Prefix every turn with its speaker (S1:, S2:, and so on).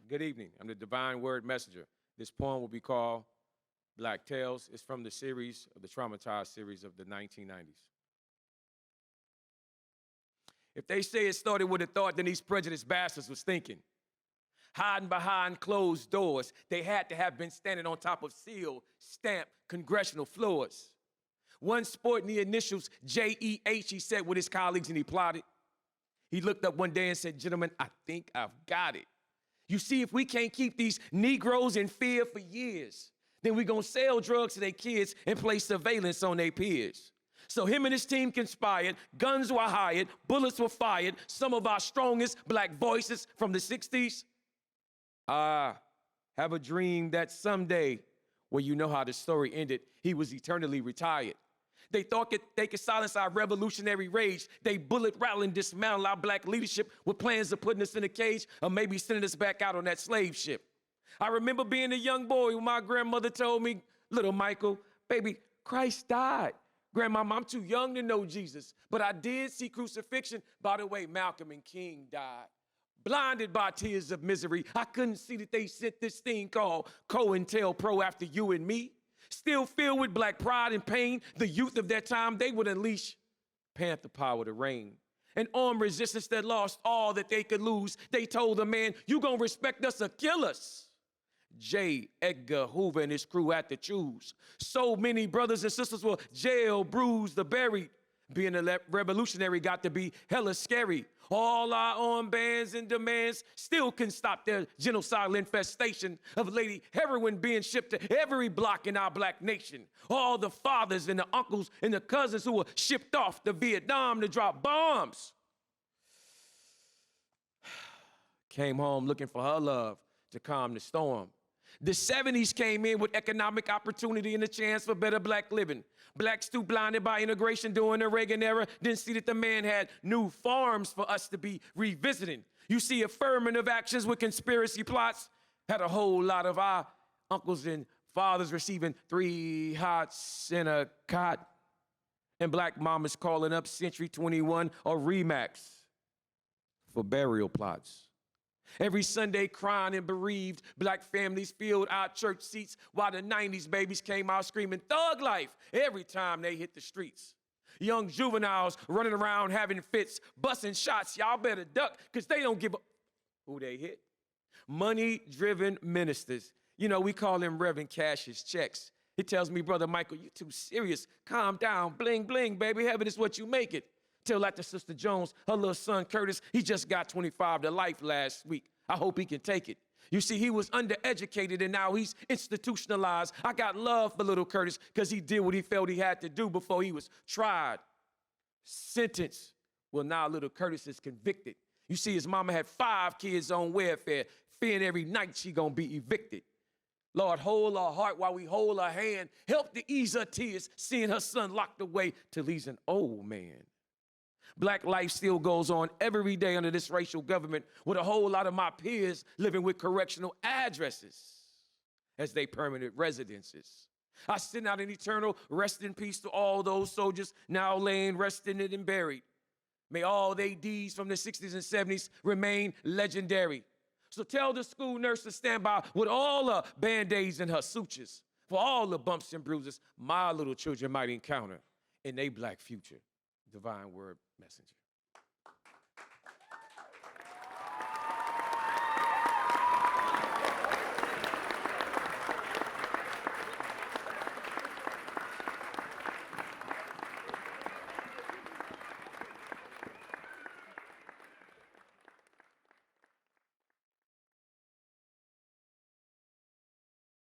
S1: Good evening. I'm the Divine Word Messenger. This poem will be called Black Tales. It's from the series, of the Traumatized series of the 1990s. If they say it started with a thought, then these prejudiced bastards was thinking. Hiding behind closed doors, they had to have been standing on top of sealed, stamped congressional floors. One sporting the initials J-E-H, he said with his colleagues, and he plotted. He looked up one day and said, "Gentlemen, I think I've got it. You see, if we can't keep these Negroes in fear for years, then we're going to sell drugs to their kids and place surveillance on their peers." So him and his team conspired, guns were hired, bullets were fired, some of our strongest black voices from the 60s. I have a dream that someday, well, you know how the story ended, he was eternally retired. They thought they could silence our revolutionary rage. They bullet rattle and dismantle our black leadership with plans of putting us in a cage or maybe sending us back out on that slave ship. I remember being a young boy when my grandmother told me, "Little Michael, baby, Christ died." Grandmama, I'm too young to know Jesus, but I did see crucifixion. By the way, Malcolm and King died. Blinded by tears of misery, I couldn't see that they sent this thing called COINTELPRO after you and me. Still filled with black pride and pain, the youth of their time, they would unleash panther power to reign. An armed resistance that lost all that they could lose. They told the man, "You gonna respect us or kill us?" J. Edgar Hoover and his crew had to choose. So many brothers and sisters were jailed, bruised, or buried. Being a revolutionary got to be hella scary. All our armbands and demands still couldn't stop their genocidal infestation of lady heroin being shipped to every block in our black nation. All the fathers and the uncles and the cousins who were shipped off to Vietnam to drop bombs. Came home looking for her love to calm the storm. The 70s came in with economic opportunity and a chance for better black living. Blacks too blinded by integration during the Reagan era didn't see that the man had new farms for us to be revisiting. You see, affirmative actions with conspiracy plots had a whole lot of our uncles and fathers receiving 3 hots and a cot, and black mamas calling up Century 21 or Remax for burial plots. Every Sunday, crying and bereaved, black families filled our church seats while the 90s babies came out screaming thug life every time they hit the streets. Young juveniles running around having fits, busting shots. Y'all better duck, because they don't give a who they hit. Money-driven ministers. You know, we call them Reverend Cash's checks. He tells me, "Brother Michael, you too serious. Calm down. Bling, bling, baby. Heaven is what you make it." Till after Sister Jones, her little son Curtis, he just got 25 to life last week. I hope he can take it. You see, he was undereducated and now he's institutionalized. I got love for little Curtis because he did what he felt he had to do before he was tried, sentenced. Well, now little Curtis is convicted. You see, his mama had 5 kids on welfare, fearing every night she gonna be evicted. Lord, hold her heart while we hold her hand. Help to ease her tears, seeing her son locked away till he's an old man. Black life still goes on every day under this racial government with a whole lot of my peers living with correctional addresses as their permanent residences. I send out an eternal rest in peace to all those soldiers now laying resting and buried. May all their deeds from the 60s and 70s remain legendary. So tell the school nurse to stand by with all the Band-Aids and her sutures for all the bumps and bruises my little children might encounter in their black future. Divine Word Messenger.